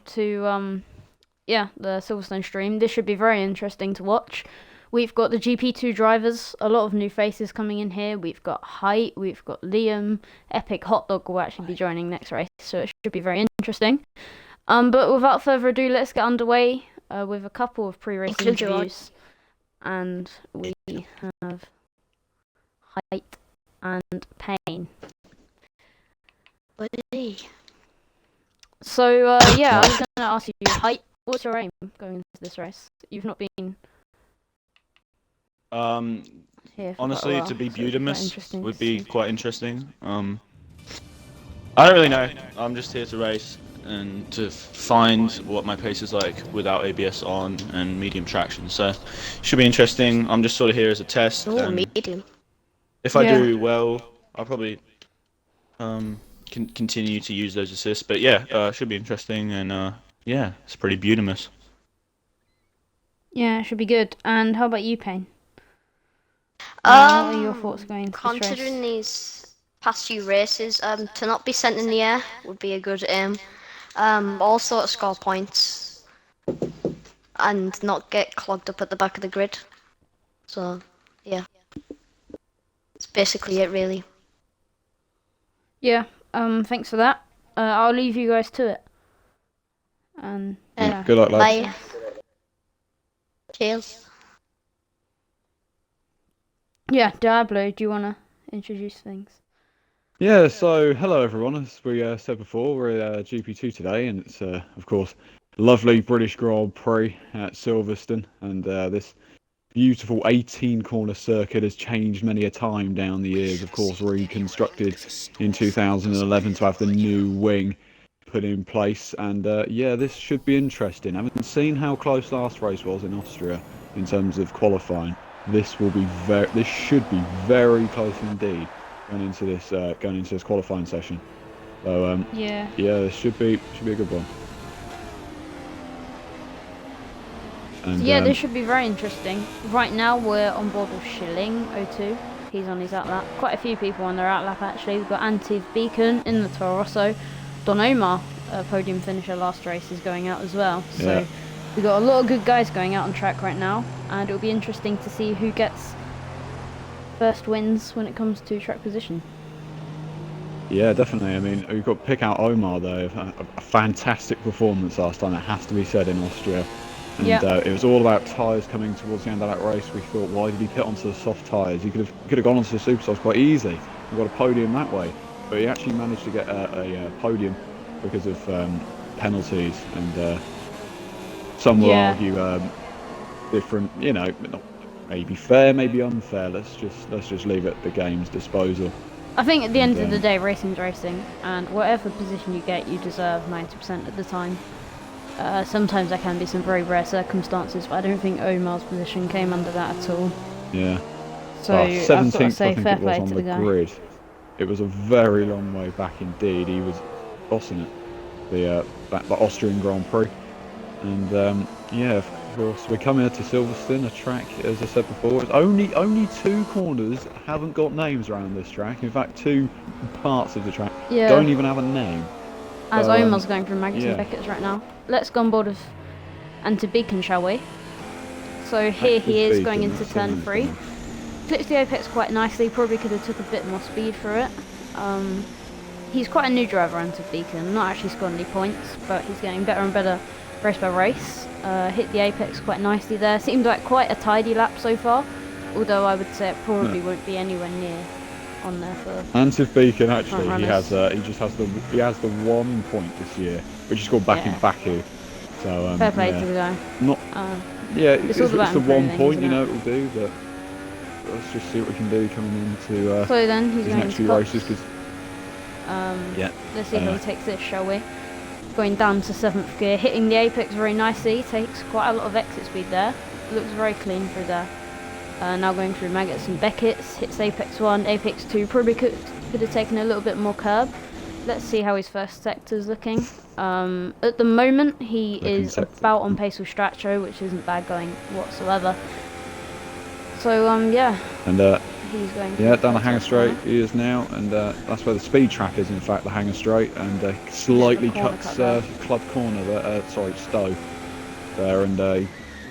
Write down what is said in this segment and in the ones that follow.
to the Silverstone stream. This should be very interesting to watch. We've got the GP2 drivers, a lot of new faces coming in here. We've got Height, we've got Liam, Epic Hot Dog will actually be joining next race, so it should be very interesting. But without further ado, let's get underway with a couple of pre-race interviews. And we have Height and Pain. So, I was going to ask you, Height, what's your aim going into this race? You've not been here for honestly, quite a to be while, Budamus would be quite interesting. I don't really know. I'm just here to race and to find what my pace is like without ABS on and medium traction. So, should be interesting. I'm just sort of here as a test. Oh, medium. If I do well, I'll probably continue to use those assists. But yeah, should be interesting, and yeah, it's pretty Budamus. Yeah, it should be good. And how about you, Payne? What are your thoughts going into this race? Considering these past few races, to not be sent in the air would be a good aim. Also to score points and not get clogged up at the back of the grid. So, yeah. That's basically it, really. Yeah, thanks for that. I'll leave you guys to it. And yeah. Good luck, lads. Bye. Cheers. Yeah, Diablo, do you want to introduce things? Yeah, so hello everyone. As we said before, we're at GP2 today, and it's of course lovely British Grand Prix at Silverstone, and this beautiful 18-corner circuit has changed many a time down the years. Of course, reconstructed in 2011 to have the new wing put in place, and yeah, this should be interesting. I haven't seen how close last race was in Austria in terms of qualifying. This should be very close indeed going into this qualifying session. So yeah, this should be a good one. And, yeah, this should be very interesting. Right now we're on board with Schilling 02. He's on his outlap. Quite a few people on their outlap actually. We've got Antiv Beacon in the Toro Rosso. Don Omar, podium finisher last race, is going out as well. So we've got a lot of good guys going out on track right now, and it'll be interesting to see who gets first wins when it comes to track position. Yeah, definitely. I mean, you've got to pick out Omar though. A fantastic performance last time, it has to be said, in Austria. And it was all about tyres coming towards the end of that race. We thought, why did he pit onto the soft tyres? He could have gone onto the superstars quite easy and got a podium that way. But he actually managed to get a podium because of penalties, and some will argue different. You know, maybe fair, maybe unfair. Let's just leave it at the game's disposal. I think at the end of the day, racing's racing, and whatever position you get, you deserve 90% of the time. Sometimes there can be some very rare circumstances, but I don't think Omar's position came under that at all. Yeah. So I've got to say, fair play to the guy. Grid. It was a very long way back indeed. He was bossing it, the Austrian Grand Prix, and yeah, of course we're coming to Silverstone, a track, as I said before, it's only two corners haven't got names around this track. In fact, two parts of the track don't even have a name. As Omar's going through Maggots and Beckett's right now. Let's go on board with Anti Beacon, shall we? So here he is going into turn 3. Flips the apex quite nicely, probably could have took a bit more speed for it. He's quite a new driver, Anti Beacon, not actually scoring any points, but he's getting better and better race by race. Hit the apex quite nicely there. Seems like quite a tidy lap so far, although I would say it probably won't be anywhere near on there for Antiv Beacon actually, he has the 1 point this year, which is called back in Baku. So fair play to the guy. It's the 1 point, you know, it will do, but let's just see what we can do coming into so then he's these going next few races. Cause, let's see how he takes this, shall we? Going down to 7th gear, hitting the apex very nicely, takes quite a lot of exit speed there. Looks very clean through there. Now going through Maggots and Beckett's, hits Apex 1, Apex 2, probably could have taken a little bit more curb. Let's see how his first sector's looking. At the moment he is about on pace with Stracho, which isn't bad going whatsoever. So yeah. And He's going. Yeah, down the hanger straight he is now, and that's where the speed trap is. In fact, the hanger straight, and slightly cuts club corner. Sorry, Stowe there, and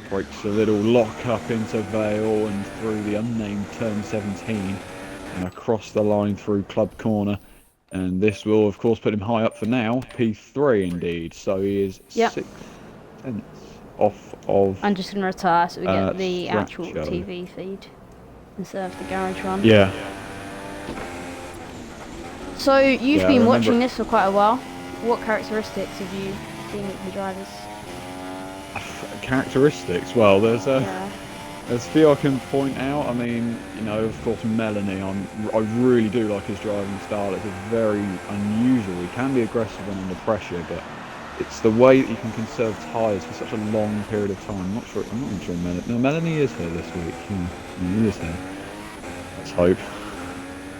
breaks a little lock up into Vale and through the unnamed turn 17, and across the line through club corner. And this will, of course, put him high up for now. P3 indeed. So he is 6 tenths off of. I'm just going to retire so we get the actual Straccio. TV feed instead of the garage one. Yeah. So you've been watching this for quite a while. What characteristics have you seen of the drivers? Characteristics? Well, there's a few I can point out. I mean, you know, of course, Melanie. I really do like his driving style. It's a very unusual. He can be aggressive when under pressure, but it's the way that you can conserve tyres for such a long period of time. I'm not sure Melanie. No, Melanie is here this week. Yeah, he is here. Let's hope.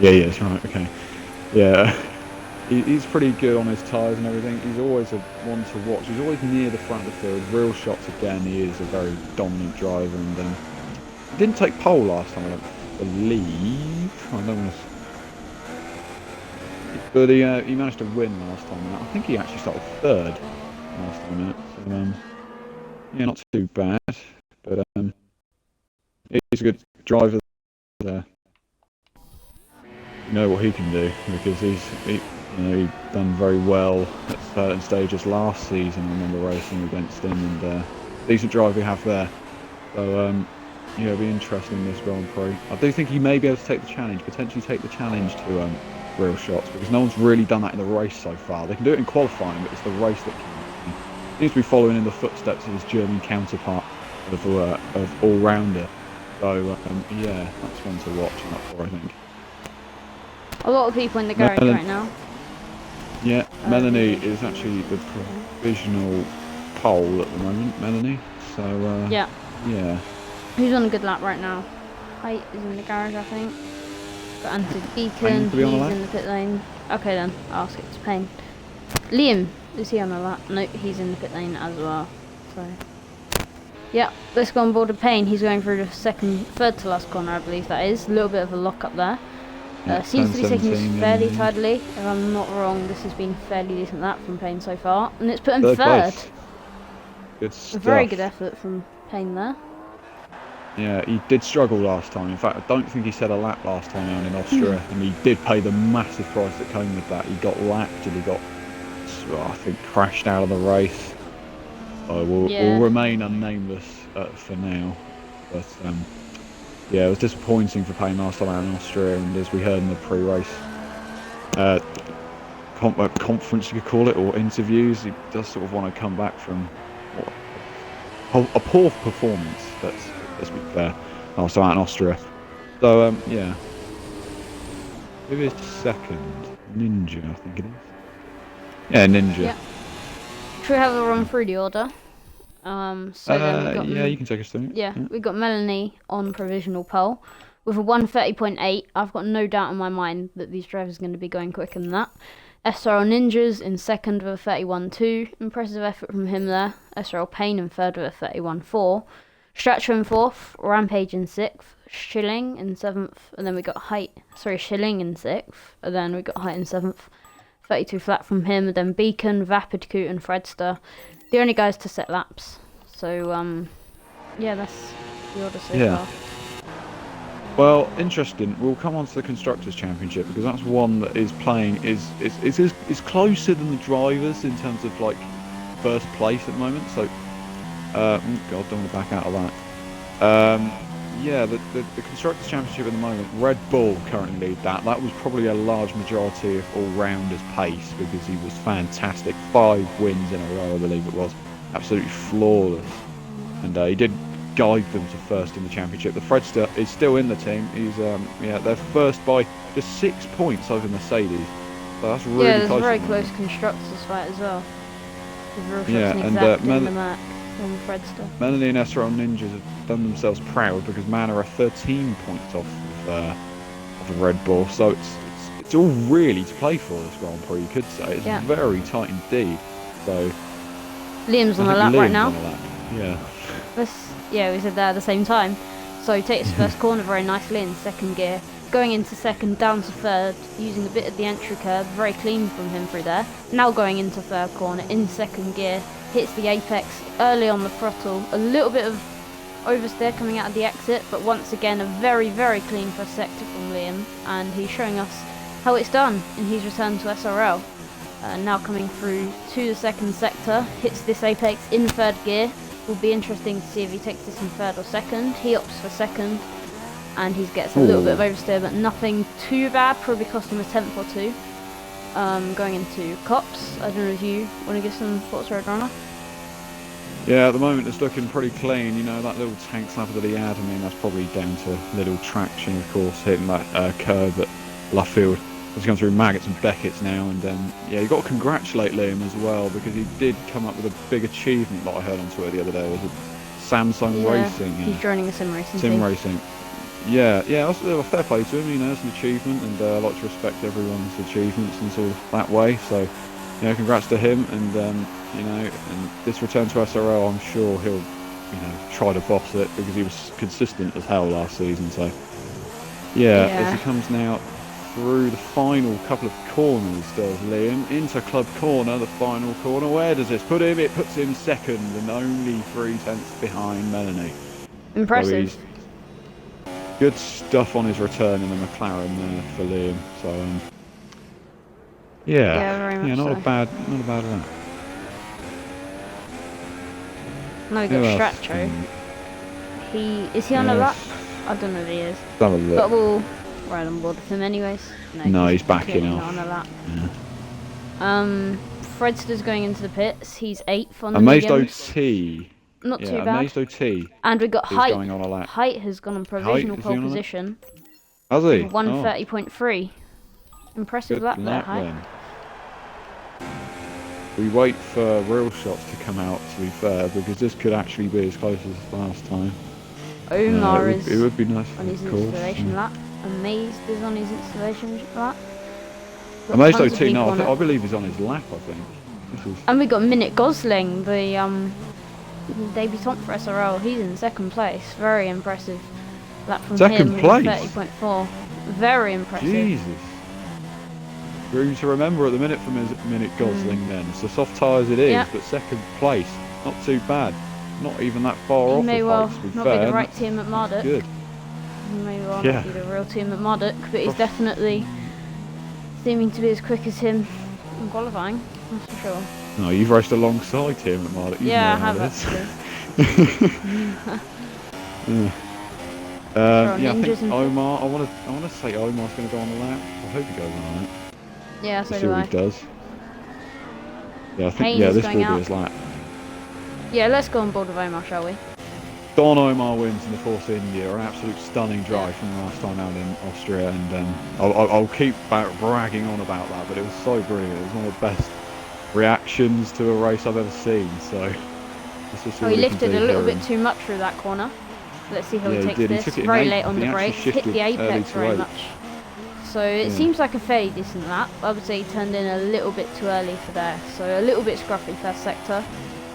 Yeah, he is. Right. Okay. Yeah. He's pretty good on his tyres and everything. He's always a one to watch. He's always near the front of the field. Real shots again. He is a very dominant driver, and he didn't take pole last time, I don't believe. I don't want to. But he managed to win last time. And I think he actually started third last time. So, yeah, not too bad. But he's a good driver there. You know what he can do, because he done very well at certain stages last season. I remember racing against him, and decent drive we have there. So yeah, it'll be interesting in this Grand Prix. I do think he may be able to take the challenge, potentially take the challenge to real shots, because no one's really done that in the race so far. They can do it in qualifying, but it's the race that can. He seems to be following in the footsteps of his German counterpart of all-rounder. So yeah, that's one to watch and up for, I think. A lot of people in the garage right now. Yeah, Melanie is actually the provisional pole at the moment, Melanie. So yeah. Who's on a good lap right now? Height is in the garage, I think. Got Anthony Beacon, he's in the pit lane. Okay then, I'll skip to Payne. Liam, is he on a lap? No, he's in the pit lane as well. So yeah, let's go on board with Payne. He's going through the third to last corner, I believe that is. A little bit of a lock up there. Seems to be taking this fairly tidily. If I'm not wrong, this has been fairly decent lap from Payne so far, and it's put him third. Good stuff. A very good effort from Payne there. Yeah, he did struggle last time. In fact, I don't think he set a lap last time out in Austria, and he did pay the massive price that came with that. He got lapped and he got, I think, crashed out of the race. So we'll remain unnameless for now. But yeah, it was disappointing for Payne last time out in Austria, and as we heard in the pre-race conference, you could call it, or interviews, he does sort of want to come back from a poor performance. Let's be fair. Last time out in Austria. So yeah, maybe it's second. Ninja, I think it is. Yeah, Ninja. Yeah. Should we have a run through the order? So then we got, yeah, you can take us through it. Yeah, we got Melanie on provisional pole with a 1:30.8. I've got no doubt in my mind that these drivers are going to be going quicker than that. SRL Ninjas in second with a 31.2. Impressive effort from him there. SRL Payne in third with a 31.4. Straccio in fourth. Rampage in sixth. Schilling in seventh. And then we got Schilling in sixth. And then we got Height in seventh. 32 flat from him. And then Beacon, Vapid, Coot and Fredster. The only guys to set laps. So, yeah, that's the order so far. Well, interesting. We'll come on to the Constructors' Championship, because that's one that is playing is closer than the drivers in terms of like first place at the moment. So, God, don't want to back out of that. Yeah, the Constructors' Championship at the moment, Red Bull currently lead that. That was probably a large majority of all-rounders' pace, because he was fantastic. 5 wins in a row, I believe it was. Absolutely flawless. And he did guide them to first in the championship. The Fredster is still in the team. He's they're first by just 6 points over Mercedes. So that's really close. Yeah, there's a very close constructors fight as well. Yeah, and Fredster. Melanie and SRL Ninjas have done themselves proud, because Manor are 13 points off of Red Bull. So it's all really to play for this Grand Prix, you could say. It's very tight indeed. So Liam's on the lap right now. Yeah. Yeah, we said that at the same time. So he takes his first corner very nicely in second gear. going into second, down to third, using a bit of the entry curve, very clean from him through there. Now going into third corner, in second gear, hits the apex early on the throttle, a little bit of oversteer coming out of the exit, but once again a very, very clean first sector from Liam, and he's showing us how it's done in his return to SRL. Now coming through to the second sector, hits this apex in third gear. Will be interesting to see if he takes this in third or second. He opts for second, and he gets a little bit of oversteer, but nothing too bad, probably cost him a tenth or two. Going into Cops, I don't know if you want to give some thoughts, Roadrunner? Yeah, at the moment it's looking pretty clean. You know, that little tank slapper that he had, I mean, that's probably down to little traction, of course, hitting that curve at Luffield. He's gone through Maggots and Beckett's now, and yeah, you've got to congratulate Liam as well, because he did come up with a big achievement that I heard on Twitter the other day. It was Samsung Racing. He's joining a sim racing Sim team. Racing. Yeah, that's fair play to him. You know, it's an achievement, and I like to respect everyone's achievements and sort of that way. So, you know, congrats to him, and you know, and this return to SRL, I'm sure he'll, you know, try to boss it, because he was consistent as hell last season. So, yeah. As he comes now through the final couple of corners, does Liam into club corner, the final corner. Where does this put him? It puts him second and only 3/10 behind Melanie. Impressive. So good stuff on his return in the McLaren there for Liam. So yeah, very much not so. a bad run. No, we got Stratcho. Is he on a lap? I don't know if he is. Have a look. But we'll ride on board with him anyways. No, he's backing off. Not on a lap. Yeah. Fredster's going into the pits. He's 8th on the Amazed mediums. OT. Not too bad. Amazed OT. And we got Height. Going on a lap. Height has gone on provisional Height, pole position. Has he? 1:30.3. Impressive Good lap there, lap Height. then. We wait for real shots to come out, to be fair, because this could actually be as close as last time. Omar it would be nice on his of course, installation lap. Amazed is on his installation lap. Got Amazed tons of OT, people no, on it. I believe he's on his lap, I think. And we got Minute Gosling, the debutant for SRL. He's in second place. Very impressive lap from Second him. place? 30.4. Very impressive. Jesus. Room to remember at the minute from his Minute Gosling then. It's a soft tyre as it is, but second place. Not too bad. Not even that far off. He may well to be not fair. be the right team at Marduk. Good. He may well not be the real team at Marduk, but he's definitely seeming to be as quick as him in qualifying, that's for sure. No, you've raced alongside him at Marduk. Yeah, I have actually. Yeah, I think Omar. I want to say Omar's going to go on the lap. I hope he goes on the lap. Yeah, so We'll do see I. what he does. Yeah, I think Haynes this going will out. be his lap. Yeah, let's go on board with Omar, shall we? Don Omar wins in the Force India. An absolute stunning drive from last time out in Austria, and I'll keep bragging on about that. But it was so brilliant. It was one of the best reactions to a race I've ever seen. So he lifted a little bit too much through that corner. Let's see how he takes this. Very late on the brakes, hit the apex very much. So it seems like a fairly decent lap. I would say he turned in a little bit too early for there. So a little bit scruffy first sector.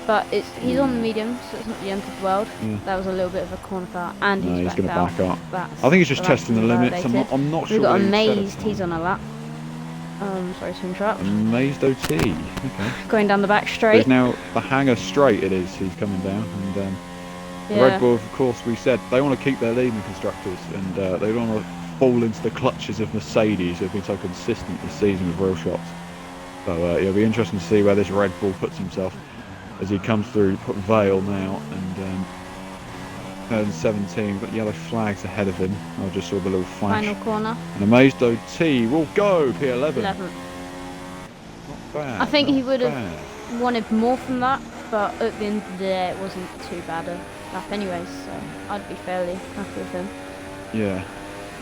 But he's on the medium, so it's not the end of the world. That was a little bit of a corner foul, and he's going to back up. That's I think he's just testing the limits. I'm not sure. We've got Amazed, he's on a lap. Sorry to interrupt. Amazed OT. Okay. Going down the back straight. There's now the hanger straight. It is. He's coming down, and Red Bull, of course, we said they want to keep their lead in constructors, and they don't want to fall into the clutches of Mercedes, who've been so consistent this season with real shots. So it'll be interesting to see where this Red Bull puts himself as he comes through. Put Vale now, and turn 17, got yellow flags ahead of him. I just saw the little flash. Final corner. And Amazed OT will go P11. 11th. Not bad. I think he would have wanted more from that, but at the end of the day, it wasn't too bad a lap anyways, so I'd be fairly happy with him. Yeah.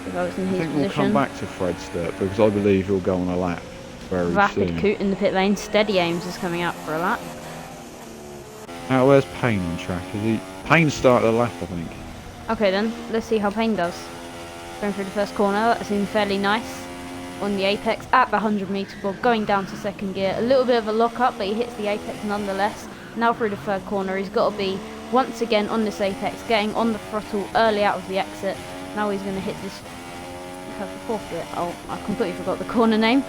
If I was in his I think position. we'll come back to Fredster, because I believe he'll go on a lap very Rapid soon. Coot in the pit lane. Steady Ames is coming out for a lap. Now, where's Payne on track? Is he? Payne started the lap, I think. Okay then, let's see how Payne does. Going through the first corner, that seemed fairly nice. On the apex at the 100-metre board, going down to second gear. A little bit of a lock-up, but he hits the apex nonetheless. Now through the third corner, he's got to be once again on this apex, getting on the throttle early out of the exit. Now he's going to hit this have the fourth gear. Oh, I completely forgot the corner name.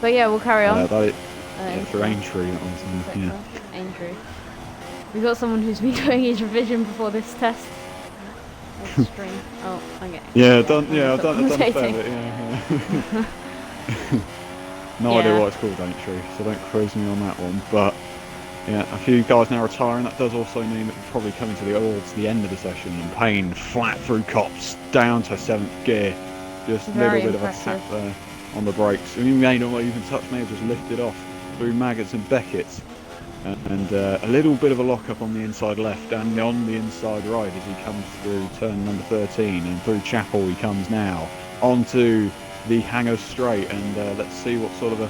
But yeah, we'll carry on. For Aintree, that was yeah. Aintree. We've got someone who's been doing his revision before this test. Extreme. Oh, okay. Yeah, I've done a fair bit, yeah. No idea what it's called, Aintree, so don't quiz me on that one. But yeah, a few guys now retiring. That does also mean that we're probably coming towards the end of the session. And Payne flat through cops down to 7th gear. Just a little bit of a tap there on the brakes. I mean, he may not even touch, may have just lifted off through Maggots and Beckett's. And a little bit of a lock-up on the inside left and on the inside right as he comes through turn number 13, and through Chapel he comes now onto the Hanger Straight, and let's see what sort of a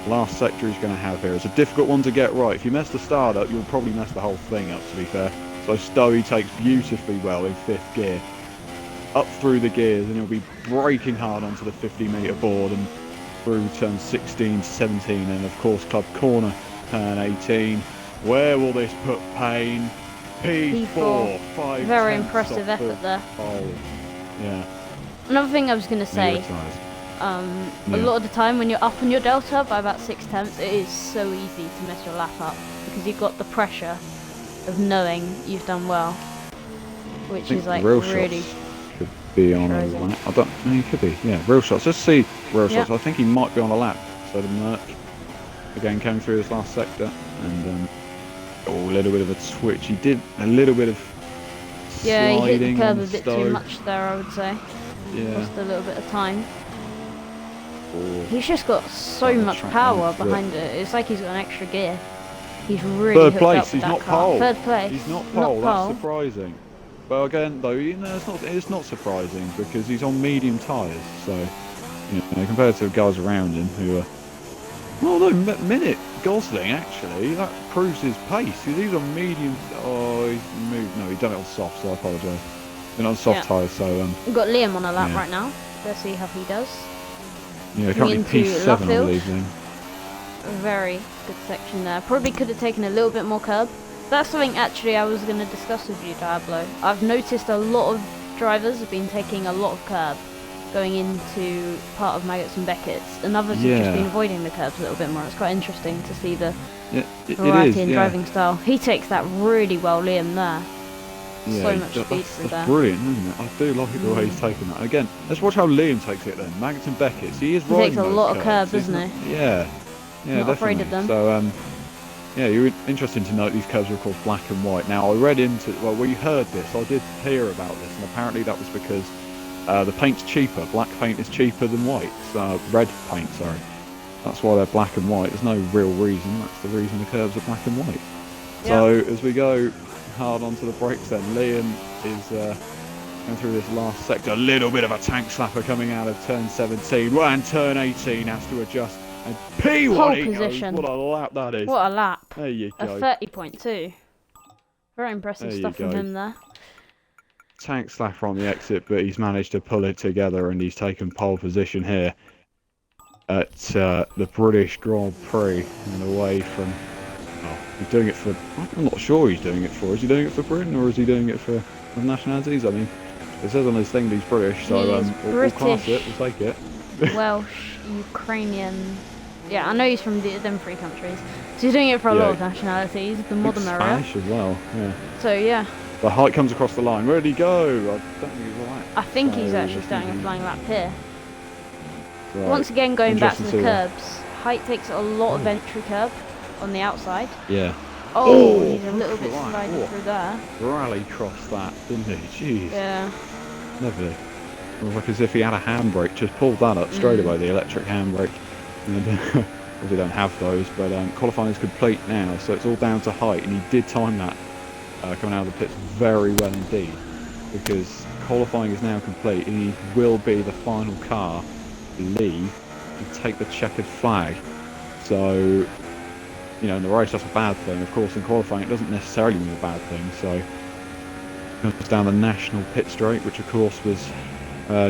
last sector he's going to have here. It's a difficult one to get right. If you mess the start up, you'll probably mess the whole thing up, to be fair. So Stowe takes beautifully well in 5th gear, up through the gears, and he'll be braking hard onto the 50-metre board and through turn 16, 17, and of course Club Corner. Turn 18. Where will this put Payne? P4. 5 Very impressive effort there. Oh, yeah. Another thing I was going to say, a lot of the time when you're up on your delta by about 6 tenths, it is so easy to mess your lap up because you've got the pressure of knowing you've done well, which is like really could be on a lap. I don't think he could be. Yeah, real shots. Let's see real shots. I think he might be on a lap. So the Merc again came through this last sector, and a little bit of a twitch. He did a little bit of sliding. He hit the curb a bit Stowe. too much there, I would say. Yeah. Lost a little bit of time. Or He's just got so much power behind it. It's like he's got an extra gear. He's really third hooked place. up with He's that not car. pole. Third place. He's not pole. That's surprising. But again, though, it's not surprising because he's on medium tyres. So, compared to the guys around him who are. Well, no, Minute Gosling actually. That proves his pace. He's on medium. Oh, he's moved. No, he's done it on soft. So I apologise. Been on soft tyres. So we've got Liam on a lap right now. Let's see how he does. Yeah, currently P7, I believe. Then. A very good section there. Probably could have taken a little bit more curb. That's something actually I was going to discuss with you, Diablo. I've noticed a lot of drivers have been taking a lot of curb going into part of Maggots and Beckett's, and others have just been avoiding the curbs a little bit more. It's quite interesting to see the variety in driving style. He takes that really well, Liam, there. Yeah, so much speed through there. That's brilliant, isn't it? I do like the way he's taking that. Again, let's watch how Liam takes it then. Maggots and Beckett's. He is riding takes a lot of curbs, doesn't he? Yeah, Not definitely. afraid of them. So, yeah, you're interesting to note these curbs are called black and white. Now, I read into, well, we heard this, I did hear about this, and apparently that was because the paint's cheaper. Black paint is cheaper than white. Red paint, sorry. That's why they're black and white. There's no real reason. That's the reason the curbs are black and white. Yeah. So, as we go hard onto the brakes then, Liam is going through this last sector. A little bit of a tank slapper coming out of turn 17. Well, and turn 18 has to adjust. And P1 pole position. What a lap that is. What a lap. There you go. A 30.2. Very impressive stuff from him there. Tank slapper on the exit, but he's managed to pull it together and he's taken pole position here at the British Grand Prix and away from... Oh, he's doing it for... I'm not sure he's doing it for. Is he doing it for Britain or is he doing it for nationalities? I mean, it says on his thing that he's British, so we'll class it, we'll take it. Welsh, Ukrainian... Yeah, I know he's from them three countries. So he's doing it for a lot of nationalities, the more the merrier. Spanish as well, yeah. So, yeah. The height comes across the line. Where did he go? I don't think he's right. I think he's actually starting a flying lap here. Right. Once again, going back to the curbs, height takes a lot of entry curb on the outside. Yeah. Oh, he's a little bit sliding through there. Rally crossed that, didn't he? Jeez. Yeah. Lovely. It was like as if he had a handbrake, just pulled that up straight away, the electric handbrake. And we don't have those, but qualifying is complete now, so it's all down to height, and he did time that coming out of the pits very well indeed, because qualifying is now complete, and he will be the final car to leave and take the checkered flag. So, in the race that's a bad thing. Of course, in qualifying it doesn't necessarily mean a bad thing. So, it goes down the national pit straight, which of course was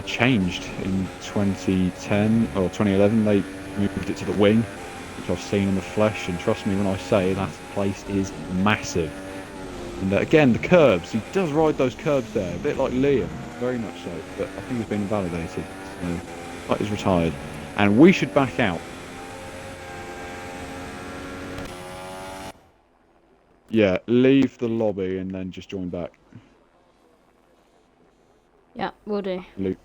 changed in 2010 or 2011. They moved it to the wing, which I've seen in the flesh, and trust me when I say that place is massive. And again, the curbs, he does ride those curbs there, a bit like Liam, very much so, but I think he's been invalidated. Light is retired. And we should back out. Yeah, leave the lobby and then just join back. Yeah, we'll do. Luke.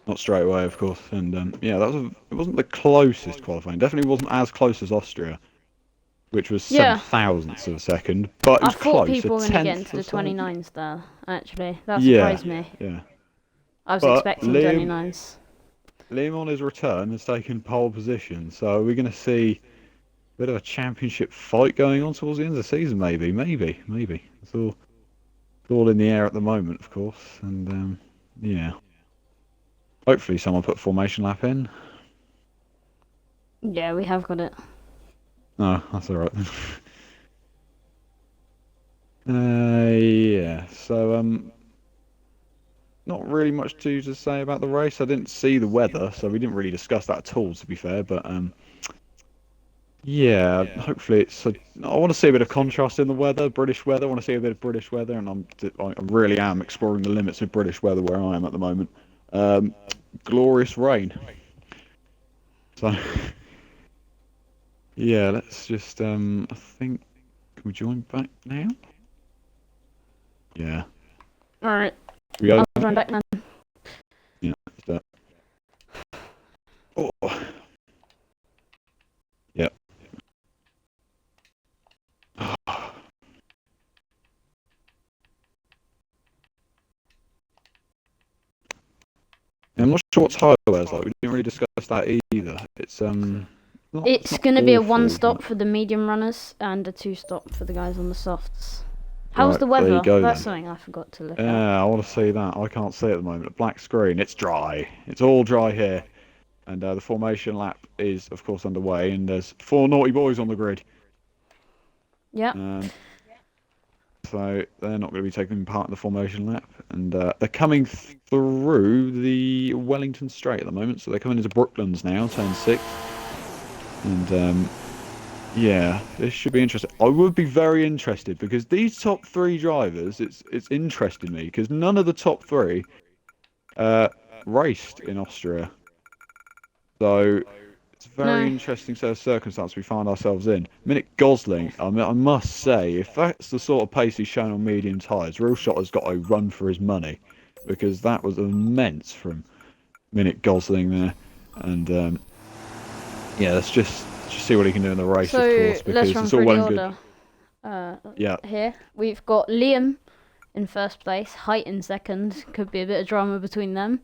Not straight away, of course. And yeah, it wasn't the closest qualifying. Definitely wasn't as close as Austria, which was 7/1000ths of a second. But it was I thought close. people were going to get into the 29s there, actually. That surprised me. Yeah. I was expecting 29s. Liam on his return has taken pole position, so we're going to see a bit of a championship fight going on towards the end of the season, maybe. It's all in the air at the moment, of course, and yeah. Hopefully someone put formation lap in. Yeah, we have got it. Oh, that's alright then. Yeah, so not really much to say about the race. I didn't see the weather, so we didn't really discuss that at all, to be fair. But yeah, hopefully it's. I want to see a bit of contrast in the weather, British weather. I want to see a bit of British weather, and I really am exploring the limits of British weather where I am at the moment. Glorious rain. So yeah, let's just. I think. Can we join back now? Yeah. All right. We go. I'll join back then. Yeah. That. Oh. Yep. I'm not sure what tyre wear's like. We didn't really discuss that either. It's It's going to be a 1-stop for the medium runners and a 2-stop for the guys on the softs. How's the weather? That's something I forgot to look at. Yeah, I want to see that. I can't see it at the moment. A black screen. It's dry. It's all dry here. And the formation lap is, of course, underway. And there's 4 naughty boys on the grid. Yeah. So they're not going to be taking part in the formation lap. And they're coming through the Wellington Straight at the moment. So they're coming into Brooklands now, turn 6. And yeah, this should be interesting. I would be very interested because these top 3 drivers, it's interesting me because none of the top 3 raced in Austria. So it's a very interesting set of circumstances we find ourselves in. Minute Gosling, I must say, if that's the sort of pace he's shown on medium tyres, Real Shot has got to run for his money because that was immense from Minute Gosling there. And yeah, let's just see what he can do in the race, of course, because let's run it's all through well the and order. Yeah. Here we've got Liam in first place, Height in second. Could be a bit of drama between them.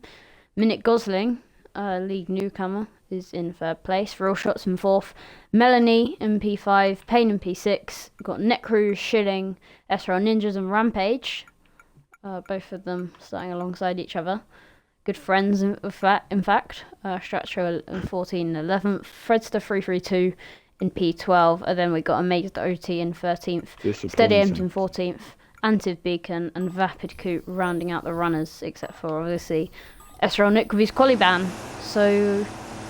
Minute Gosling, league newcomer, is in third place. Real Shots in fourth. Melanie in P5. Payne in P6. Got Necruz, Shilling, SRL Ninjas, and Rampage. Both of them starting alongside each other. Good friends, in fact. Stratcho in 14 and 11th. Fredster 332 in P12. And then we got Amazed OT in 13th. Steady Aims in 14th. Antiv Beacon and Vapid Coot rounding out the runners, except for obviously SRL Nick with his quali ban. So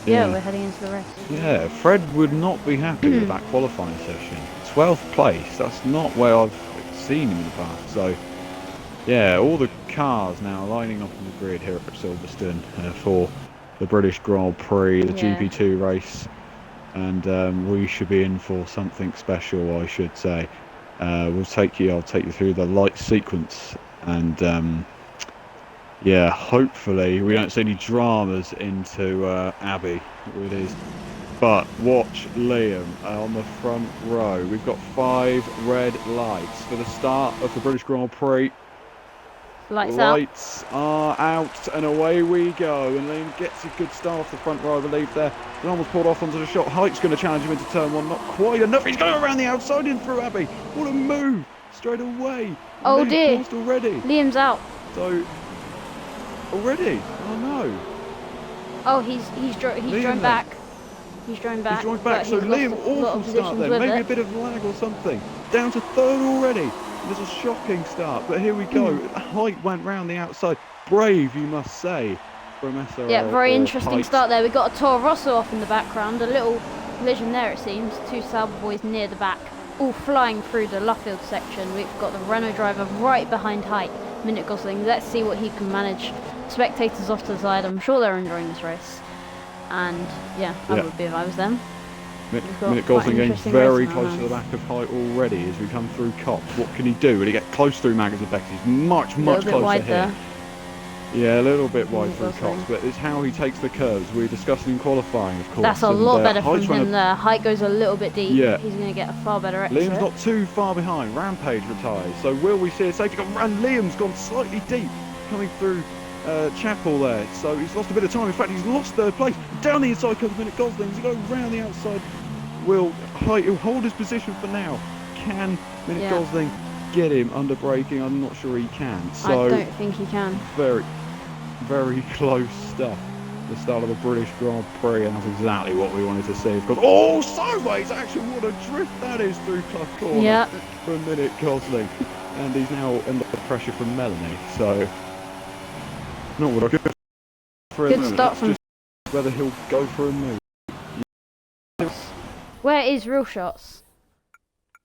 yeah, we're heading into the race. Yeah, Fred would not be happy with that qualifying session. 12th place, that's not where I've seen him in the past. So yeah, all the cars now lining up on the grid here at Silverstone for the British Grand Prix, the GP2 race. And we should be in for something special, I should say. I'll take you through the light sequence, and yeah, hopefully we don't see any dramas into Abbey. It is, but watch Liam on the front row. We've got 5 red lights for the start of the British Grand Prix. Lights are out, and away we go. And Liam gets a good start off the front row, I believe. There, almost pulled off onto the shot. Height's going to challenge him into turn 1. Not quite enough. He's going around the outside in through Abbey. What a move! Straight away. Oh dear. Already. Liam's out. So already. Oh no. Oh, he's drawn back. He's drawn back. So Liam, awful start then. Maybe a bit of lag or something. Down to 3rd already. It was a shocking start, but here we go. Height went round the outside. Brave, you must say, from SRL. Yeah, very interesting start there. We've got a Toro Rosso off in the background. A little collision there, it seems. 2 Sauber boys near the back, all flying through the Luffield section. We've got the Renault driver right behind Height, Minute Gosling. Let's see what he can manage spectators off to the side. I'm sure they're enjoying this race. And yeah, I would be if I was them. Minute Gosling getting very close to the back of Height already as we come through Cops. What can he do? Will he get close through Maggers and Beck? He's much closer here. Yeah, a little bit wide through Cops, but it's how he takes the curves. We're discussing in qualifying, of course. That's a lot better from him there. Height goes a little bit deep. Yeah. He's going to get a far better exit. Liam's not too far behind. Rampage retires. So will we see a safety car? And Liam's gone slightly deep coming through Chapel there. So he's lost a bit of time. In fact, he's lost third place. Down the inside comes Minute Gosling. He's going round the outside. Will Height, he'll hold his position for now. Can Minute Gosling get him under braking? I'm not sure he can. So I don't think he can. Very close stuff. The start of the British Grand Prix, and that's exactly what we wanted to see. Of course. Oh, sideways action! What a drift that is through Clough Corner from Minute Gosling, and he's now under pressure from Melanie. So, not what I could for a Good start from. Just whether he'll go for a move. Where is Real Shots?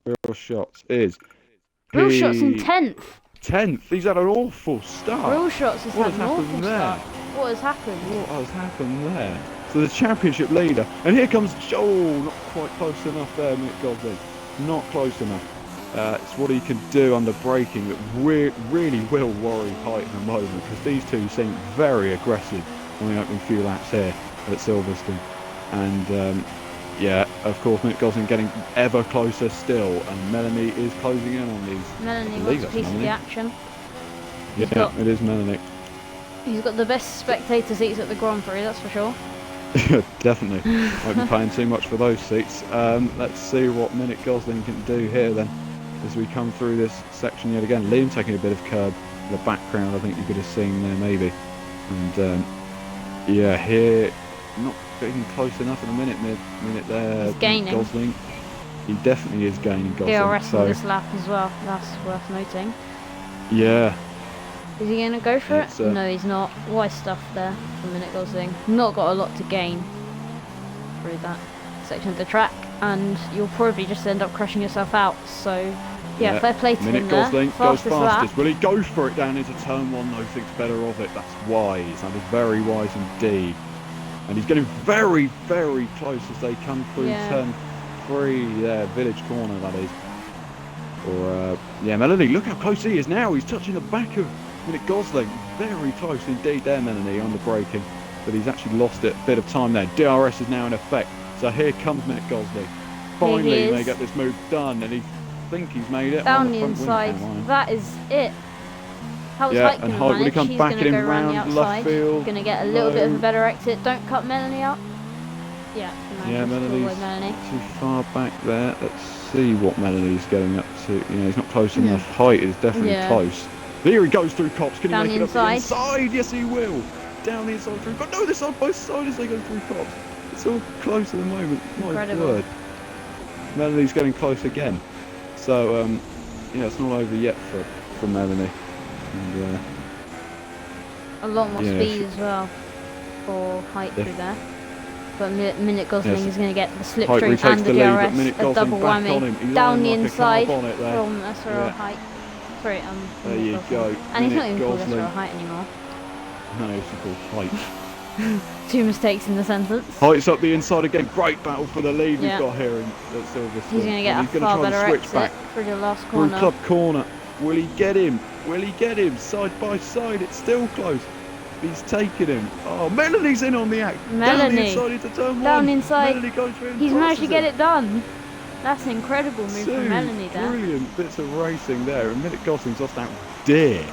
Real Shots is. Real Shots in 10th. 10th. He's had an awful start. Real Shots has had an awful start. What has happened? What has happened there? So the championship leader, and here comes Joel. Not quite close enough there, Minute Gosling. Not close enough. It's what he can do under braking that really will worry Height at the moment, because these two seem very aggressive on the opening few laps here at Silverstone. And yeah, of course, Minute Gosling getting ever closer still, and Melanie is closing in on these. Melanie wants a piece of the action. Yeah, it is Melanie. He's got the best spectator seats at the Grand Prix, that's for sure. Definitely. Won't be paying too much for those seats. Let's see what Minute Gosling can do here then, as we come through this section yet again. Liam taking a bit of curb in the background, I think you could have seen there maybe. And yeah, here, not getting close enough in a minute there. He's gaining. Gosling. He definitely is gaining, Gosling. DRS on this lap as well, that's worth noting. Yeah. Is he going to go for it? No, he's not. Wise stuff there from Minute Gosling. Not got a lot to gain through that section of the track, and you'll probably just end up crashing yourself out. So, yeah, fair play to him there. Minute Gosling goes fastest. Lap. Will he go for it down into turn one? No, thinks better of it. That's wise. That is very wise indeed. And he's getting very close as they come through turn 3 there, Village Corner that is. Or yeah, Melanie, look how close he is now. He's touching the back of Minute Gosling. Very close indeed there, Melanie, on the braking. But he's actually lost a bit of time there. DRS is now in effect. So here comes Minute Gosling. Finally they get this move done, and he think he's made it. Down the inside. That is it. How was Height going to manage? He's going to go around the outside. Going to get a little bit of a better exit. Don't cut Melanie out. Yeah, Melanie's too far back there. Let's see what Melanie's getting up to. You know, he's not close enough. Height is definitely close. Here he goes through Cops. Can he make it up the inside? Yes, he will. Down the inside through Cops. No, they're side by side as they go through Cops. It's all close at the moment. My word. Melanie's getting close again. So, yeah, it's not over yet for Melanie. And, a lot more speed as well for Height through there. But Minute Gosling is going to get the slipstream and the DRS, a double whammy down the inside from SRL Height. Sorry, there you go. And he's not even called SRL Height anymore. No, he's called Height. Two mistakes in the sentence. Height's up the inside again. Great battle for the lead we've got here at Silverstone. He's going to get a far better exit through the last corner. Through Club Corner. Will he get him? Will he get him? Side by side, it's still close. He's taken him. Oh, Melanie's in on the act. Melanie. Down the inside into turn 1. Down inside. Melanie goes for him. He's managed to get it done. That's an incredible move from Melanie there. Brilliant bits of racing there. And Minute Gosling's lost out dear.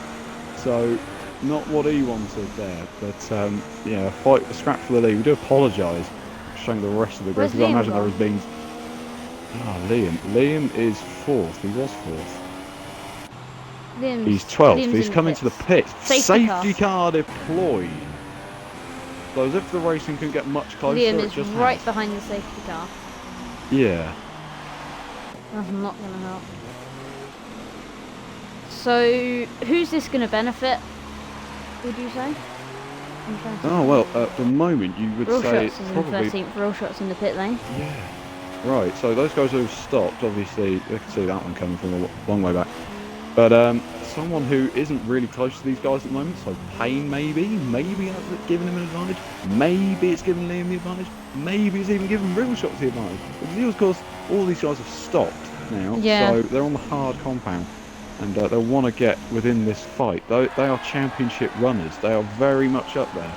So, not what he wanted there. But, yeah, fight, a scrap for the lead. We do apologise for showing the rest of the group. Because I imagine there has been... Liam. Liam is 4th. He was 4th. He's 12th. He's coming to the pit. Safety car deployed. So as if the racing couldn't get much closer. Liam is right behind the safety car. Yeah. That's not going to help. So who's this going to benefit, would you say? Oh well, at the moment you would say it's probably... 13th, Real Shots in the pit lane. Yeah. Right, so those guys who've stopped, obviously, you can see that one coming from a long way back. But someone who isn't really close to these guys at the moment, so Payne maybe that's giving him an advantage. Maybe it's giving Liam the advantage. Maybe it's even giving Real Shots the advantage. Because of course, all these guys have stopped now, so they're on the hard compound. And they'll want to get within this fight. They are championship runners. They are very much up there.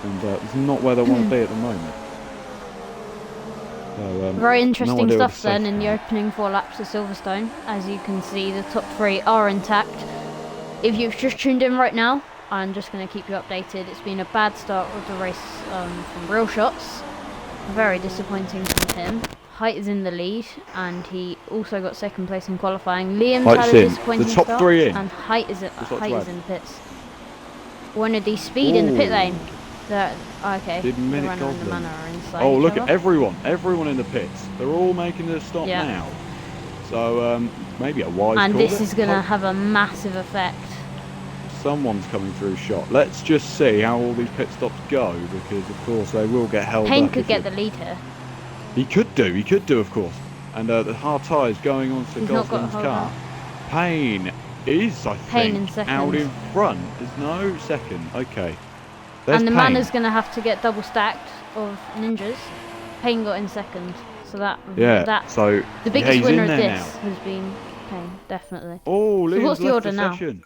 And it's not where they want to be at the moment. So, very interesting stuff then in the opening 4 laps of Silverstone. As you can see, the top 3 are intact. If you've just tuned in right now, I'm just going to keep you updated. It's been a bad start of the race from Real Shots. Very disappointing from him. Height is in the lead, and he also got 2nd place in qualifying. Liam's had a disappointing the top start, 3 in. and Height is in the pits. Wanted the speed in the pit lane. Okay. Did the runner and the manor are inside. Oh, look at everyone in the pits. They're all making their stop now. So maybe a wise call. And this is going to have a massive effect. Someone's coming through shot. Let's just see how all these pit stops go, because of course they will get held up. Payne could get the lead here. He could do, of course. And the hard tyres going on to Gosling's car. Payne is, I think, out in front. There's no second. Okay. There's and the Payne. Manor's going to have to get double stacked of ninjas. Payne got in 2nd. So so the biggest winner of this now has been Payne, definitely. Oh, so what's the order now? Session.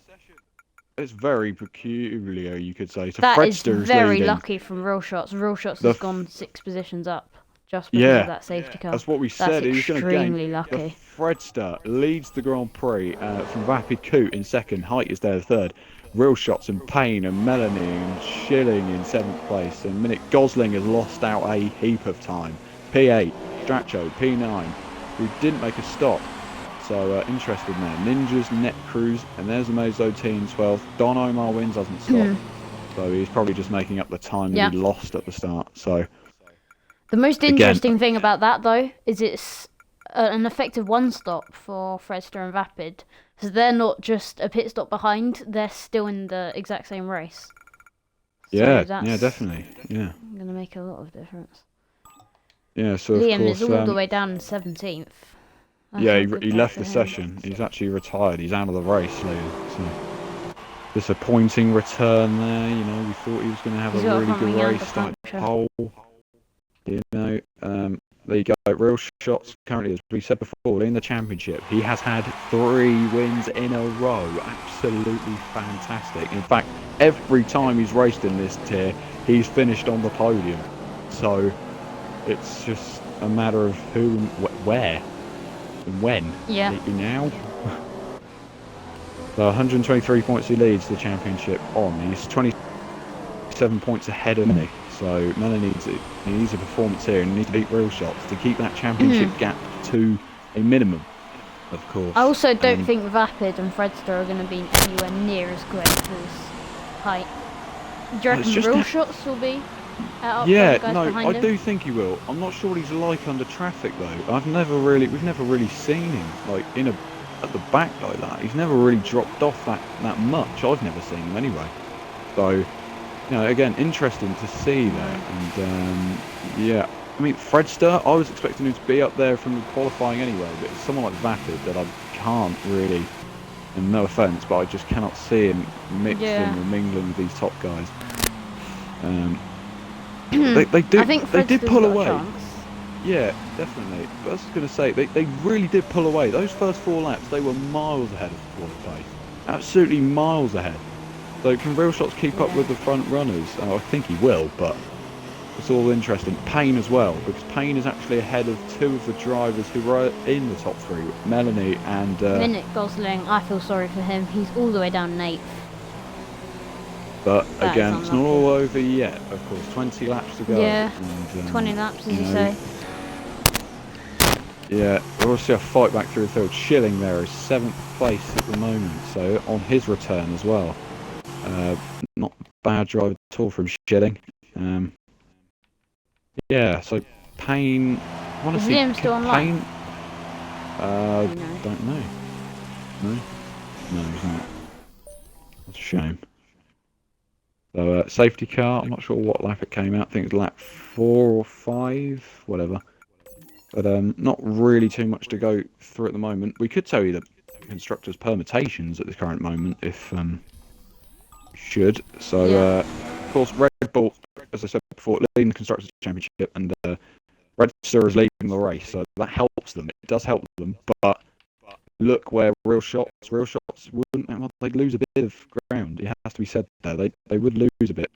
It's very peculiar, you could say. So that Fredster's is very leading. lucky from Real Shots. Real Shots has gone 6 positions up. Just because of that safety car. That's what we said. That's extremely lucky. Fredster leads the Grand Prix from Rapid Coot in 2nd. Height is there 3rd. Real Shots and Payne and Melanie and Schilling in 7th place. And Minute Gosling has lost out a heap of time. P8, Stracho, P9, who didn't make a stop. So interested there. Ninjas, Net Cruise, and there's the Mozo T in 12th. Don Omar wins, doesn't stop. So he's probably just making up the time that he lost at the start. So. The most interesting thing about that, though, is it's an effective 1 stop for Fredster and Vapid. So they're not just a pit stop behind, they're still in the exact same race. So definitely. Yeah. Going to make a lot of difference. Yeah, so Liam of course, is all the way down in 17th. He left the session. He's actually retired. He's out of the race, so disappointing return there. You know, we thought he was going to have a really good race. Started pole. You know, there you go. Real Shots currently, as we said before, in the championship. He has had 3 wins in a row. Absolutely fantastic. In fact, every time he's raced in this tier, he's finished on the podium. So it's just a matter of who, where, and when. Yeah. Maybe now. So 123 points he leads the championship on. He's 27 points ahead of me. So Melanie needs a performance here and needs to beat Real Shots to keep that championship gap to a minimum, of course. I also don't think Vapid and Fredster are going to be anywhere near as great as Height. Do you reckon Real Shots will be up there, guys behind him? I do think he will. I'm not sure what he's like under traffic though. We've never really seen him like at the back like that. He's never really dropped off that much. I've never seen him anyway. So. You know, again, interesting to see that, and yeah, I mean, Fredster, I was expecting him to be up there from the qualifying anyway, but it's someone like Vapid that I can't really, and no offence, but I just cannot see him mixing or mingling with these top guys. They did pull away. Yeah, definitely. But I was going to say, they really did pull away. Those first 4 laps, they were miles ahead of the qualify. Absolutely miles ahead. So can Real Shots keep up with the front runners? I think he will, but it's all interesting. Payne as well, because Payne is actually ahead of 2 of the drivers who were in the top 3, Melanie and... Minute Gosling, I feel sorry for him. He's all the way down in 8th. But again, it's not all over yet, of course. 20 laps to go. Yeah, and, 20 laps, as you say. Yeah, we'll also see a fight back through the field. Schilling there is 7th place at the moment, so on his return as well. Not a bad drive at all from Schilling. Yeah, so Payne. I want to see Liam still online? Payne. Don't know. No, he's not. That's a shame. So safety car. I'm not sure what lap it came out. I think it's lap 4 or 5, whatever. But not really too much to go through at the moment. We could tell you that constructors' permutations at this current moment, if should. So, Yeah. of course, Red Bull, as I said before, leading the constructors' championship, and Red Star is leading the race, so that helps them. It does help them, but look where real shots wouldn't. Well, they'd lose a bit of ground. It has to be said there. They would lose a bit.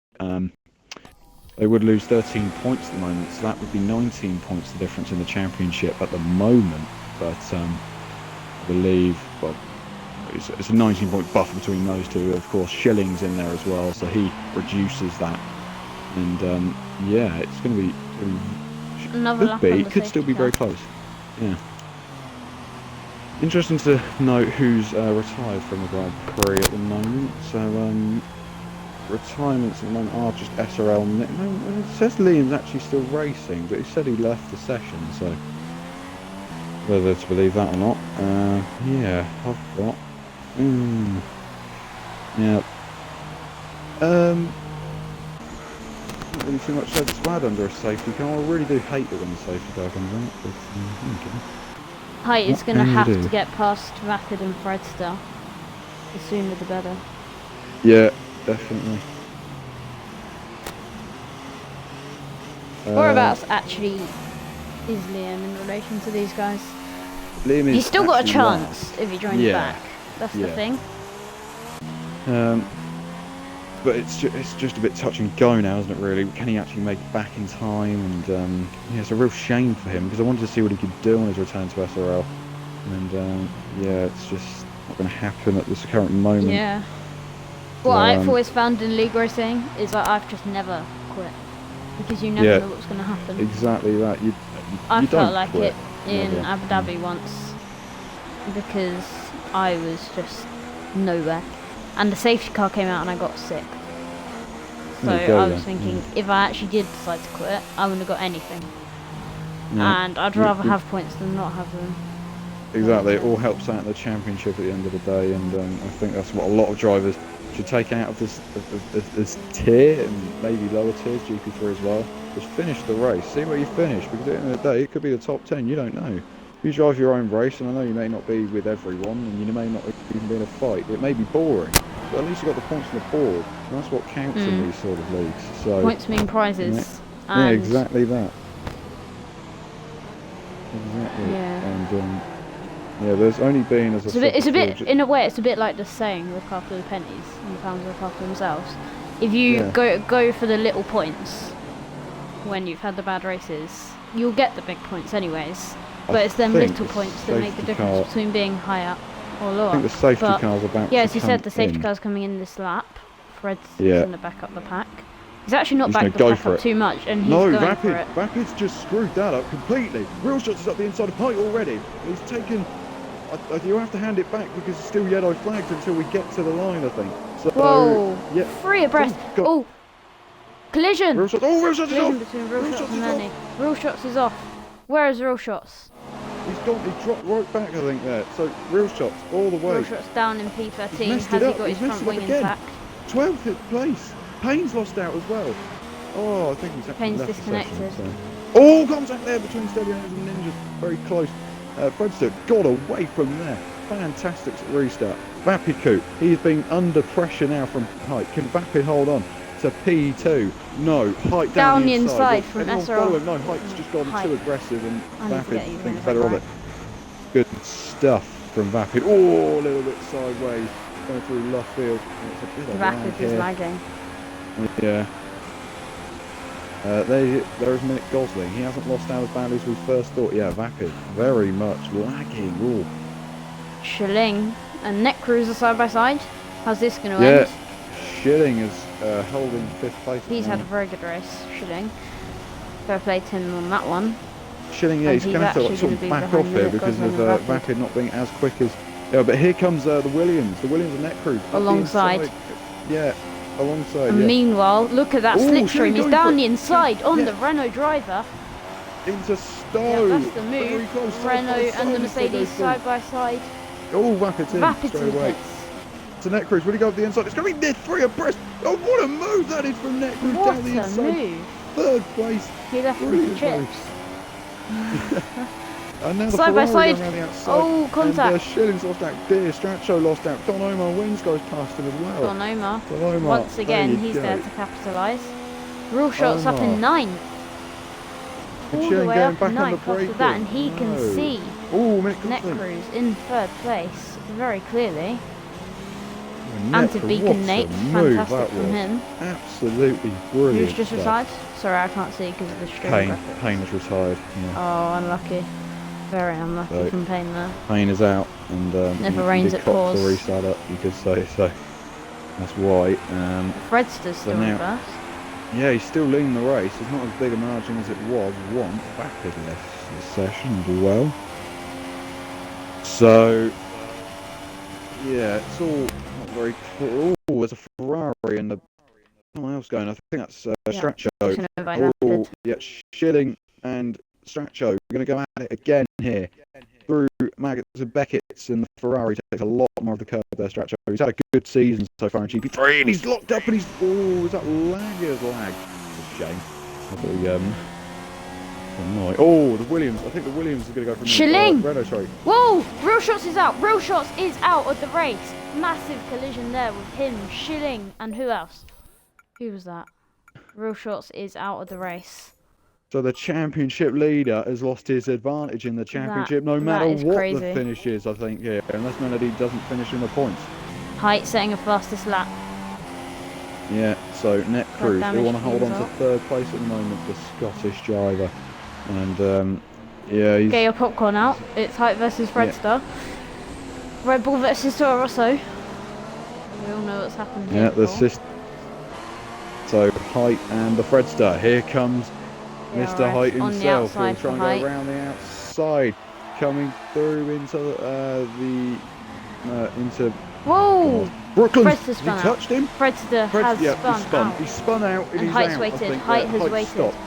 They would lose 13 points at the moment, so that would be 19 points the difference in the championship at the moment. But I believe, well, it's a 19-point buffer between those two. Of course, Schilling's in there as well, so he reduces that. And yeah, it's going to be. Another lap on the It could still be safety very car. close. Yeah. Interesting to note who's retired from the Grand Prix at the moment. So retirements at the moment are just SRL. No, it says Liam's actually still racing, but he said he left the session. So whether to believe that or not, yeah, I've got. Yeah. Not really too much said to add under a safety car. I really do hate it when the safety car comes out. But, okay. Height is What going to can you have do? to get past Rapid and Fred still. The sooner the better. Yeah, definitely. Whereabouts actually is Liam in relation to these guys? Liam is He's still got a actually chance if he joins Yeah. back. That's the Yeah. thing. But it's just a bit touch and go now, isn't it? Really, can he actually make it back in time? And yeah, it's a real shame for him because I wanted to see what he could do on his return to SRL. And yeah, it's just not going to happen at this current moment. Yeah. What I've always found in league racing is that I've just never quit because you never know what's going to happen. Exactly that. You I don't felt like quit. it in Never. Abu Dhabi once because I was just nowhere, and the safety car came out and I got sick. So There you go I was then, thinking if I actually did decide to quit, I wouldn't have got anything, Yeah. and I'd rather have points than not have them. Exactly, it all helps out in the championship at the end of the day, and I think that's what a lot of drivers should take out of this tier, and maybe lower tiers, GP3 as well. Just finish the race, see where you finish, because at the end of the day, it could be the top 10, you don't know. You drive your own race, and I know you may not be with everyone, and you may not even be in a fight, it may be boring, but at least you've got the points on the board, and that's what counts in these sort of leagues. So Points mean prizes. yeah, And exactly that. Exactly. Yeah. And yeah, there's only been as It's a bit, in a way, it's a bit like the saying, look after the pennies and the pounds look after themselves. If you go for the little points when you've had the bad races, you'll get the big points anyways. But it's them little points that make the difference between being high up or lower. I think the safety car's about yeah, to as you said, the come safety in. car's coming in this lap. Fred's Yeah. going to back up the pack. He's actually not He's backed gonna the go pack for up it. too much, and he's No, going for it. Rapid's just screwed that up completely. Real Shots is up the inside of height already. He's taken. You have to hand it back because it's still yellow flagged until we get to the line, I think. So, Whoa! yeah. 3 abreast. God. Oh! Collision! Real Shots. Oh, Real Shots is Collision off. between Real Shots and is Lenny. off. Real Shots is off. Where is Real Shots? He dropped right back, I think, there. So, Real Shots all the way. Real Shots down in P13. He's messed Has it he up. got his He's messed front it up wing again. intact? 12th place. Payne's lost out as well. Oh, I think he's actually Payne's left the disconnected. session, so. Oh, contact there between Steady Hands and Ninjas. Very close. Fredster got away from there. Fantastic restart. Vapiku, he's been under pressure now from height. Can Vapid hold on to P2? No, height down the inside from Anyone SRL. follow him? No, height's just gone Height. too aggressive, and I need to Vapid get you thinks in better of right. it. Good stuff from Vapid. Oh, a little bit sideways, going through left field. It's a bit of lag Rapid here. is lagging. Yeah. There is Mick Gosling. He hasn't lost out as badly as we first thought. Yeah, Vapid, very much lagging. Ooh. Schilling and Net Cruiser side by side. How's this going to Yeah, end? Schilling is holding 5th place. He's had a very good race, Schilling. Fair play to him on that one. Schilling, yeah, and he's he's going to have actually to sort gonna of be back behind off here Mick because Gosling of and Vapid. Vapid not being as quick as. Yeah, but here comes the Williams. The Williams and Net Crew up the Alongside. inside. Yeah, alongside. And Yeah. meanwhile, look at that Ooh, slipstream. Schilling He's going down for the it. inside on Yeah. the Renault driver. Into Yeah, Stowe. that's the Very move. close, side by Renault and the side as they Mercedes go through. side by side. Oh, Vapid's in Rapid's straight in away. pits. To Net Cruise, will he go up the inside? It's going to be near 3 abreast. Oh, what a move that is from Net Cruise What down the a inside. move. 3rd place. He left them Brilliant for chips. And now the Side by Ferrari side. going around the outside. Oh, contact. And Schilling's lost out there. Straccio lost out. Don Omar Wins goes past him as well. Don Omar. Don Omar, Once again, he's go. there to capitalise. Real shots up in Omar. 9th. And All the Schilling way going up back in on the 9th break. after that, and he can see Oh, Netcruise in 3rd place very clearly. Net And to Beacon Nate, fantastic from him. Absolutely brilliant. Who's just retired? Sorry, I can't see because of the stream Payne. graphics. Payne is retired. Yeah. Oh, unlucky. Very unlucky So, from Payne there. Payne is out, and Never rains did at cop pause. the restart up, you could say. So that's why. Fredster's still in first. Yeah, he's still leading the race. It's not as big a margin as it was once. Vapid left the session as well. So yeah, it's all not very clear. Oh, there's a Ferrari and someone else going. I think that's Straccio. Oh, yeah, Schilling and Straccio. We're going to go at it again here. Through Maggots and Beckett's, and the Ferrari takes a lot more of the curve there, Straccio. He's had a good season so far in GP3, and he's locked up, and he's... Oh, is that lagger's lag? It's a shame. I thought he, oh, the Williams. I think the Williams is going to go from... Schilling! Renault, sorry. Whoa! Real Shots is out! Real Shots is out of the race! Massive collision there with him, Schilling, and who else? Who was that? Real Shots is out of the race. So the championship leader has lost his advantage in the championship, no matter what crazy. the finish is, I think, here, unless Melody doesn't finish in the points. Height setting a fastest lap. Yeah, so Netcruise, they want to hold on to up. 3rd place at the moment, the Scottish driver. And, yeah, he's... Get your popcorn out. It's Height versus Fredster. Red Bull versus Toro Rosso. We all know what's happened here. Yeah, the system. So Height and the Fredster. Here comes Mr. Height himself. He'll try and go around the outside, coming through into into. Whoa! Brooklyn. Fredster spun out. Touched him. Fredster has spun out. He spun out. And Height's waited. Height has waited. Stopped.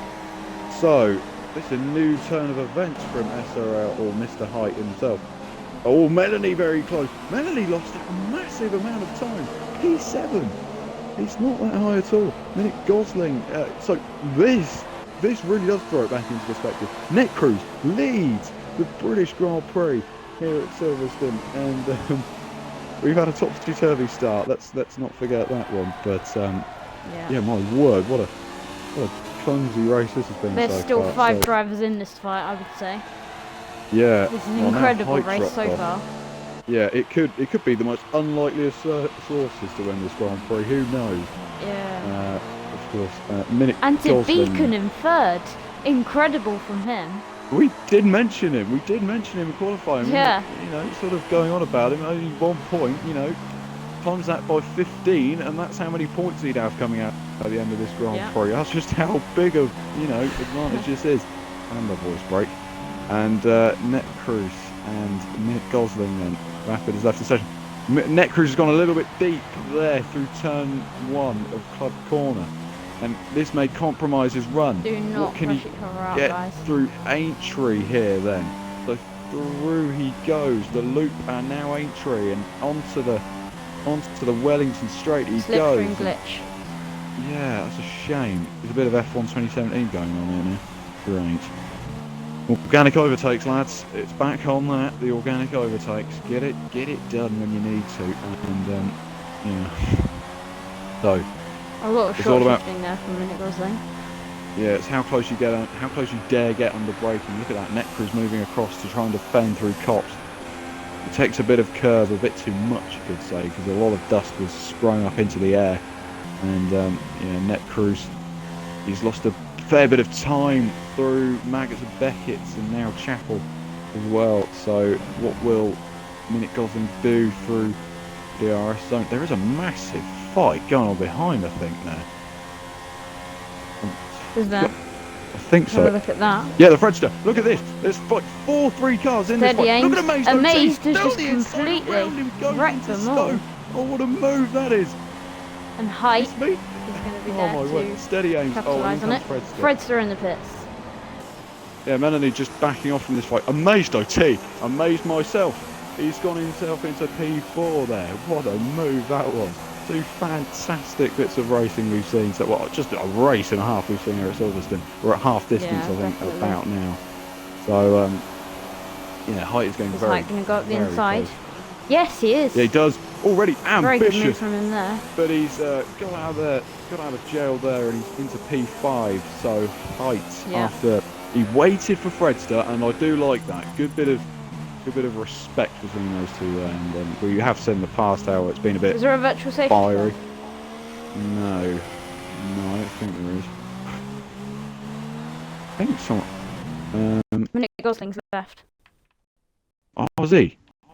So this is a new turn of events from SRL or Mr. Height himself. Oh, Melanie very close. Melanie lost a massive amount of time. P7. It's not that high at all. Minute Gosling. So this really does throw it back into perspective. Netcruise leads the British Grand Prix here at Silverstone, and we've had a topsy-turvy start. Let's not forget that one. But yeah, my word, what a clumsy race this has been. There's so still far. 5 drivers in this fight, I would say. Yeah, It's an incredible race so far. Yeah, it could be the most unlikeliest sources to win this Grand Prix. Who knows? Yeah. Of course, Minute And to Gosling. Beacon in 3rd. Incredible from him. We did mention him. In qualifying. Yeah. You know, sort of going on about him. Only 1 point. You know, times that by 15, and that's how many points he'd have coming out at the end of this Grand Prix. That's just how big of advantage this is. And the voice break. And Netcruise and Minute Gosling then. Rapid has left the session. Netcruise has gone a little bit deep there through turn 1 of Club Corner, and this may compromise his run. Do not what can push he it out, get guys. through Aintree here then? So through he goes, the loop, and now Aintree, and onto the Wellington Straight he goes. Slipstream glitch. Yeah, that's a shame. There's a bit of F1 2017 going on here now. Great. Organic overtakes, lads. It's back on that. The organic overtakes. Get it done when you need to. And yeah. So A lot of it's all short about shifting there from Minute Gosling. yeah. It's how close you get on, how close you dare get under braking. Look at that. Netcruise moving across to try and defend through cops. It takes a bit of curve, a bit too much, you could say, because a lot of dust was sprung up into the air. And yeah, Netcruise, he's lost a fair bit of time through Maggots and Beckett's and now Chapel as well. So what will Minute Gosling do through DRS zone? There is a massive fight going on behind, I think, now. Is there? I think so. Have a look at that. Yeah, the Fredster. Look at this. There's 3 cars in this Steady fight. Look at aims. Amazed. Amazed has just completely wrecked them all. Oh, what a move that is. And Height It's me. is going to be Oh there my word. to Steady aims. capitalise on it. Fredster. Fredster in the pits. Yeah, Melanie just backing off from this fight. Amazed OT. Amazed myself. He's gone himself into P4 there. What a move that was. 2 fantastic bits of racing we've seen. So, well, just a race and a half we've seen here at Silverstone. We're at half distance, Yeah, I think, definitely. about now. So, Yeah, height is going Is very. Height going to go up the very inside? close. Yes, he is. Yeah, he does. Already Very good move ambitious, from him there. but he's got out of there, got out of jail there, and he's into P5. So Height Yeah. after he waited for Fredster, and I do like that. Good bit of respect between those two there. And we have said in the past how it's been a bit Is there a virtual safety fiery. car? No, I don't think there is. I think someone. Minute Gosling's left. Oh, was he?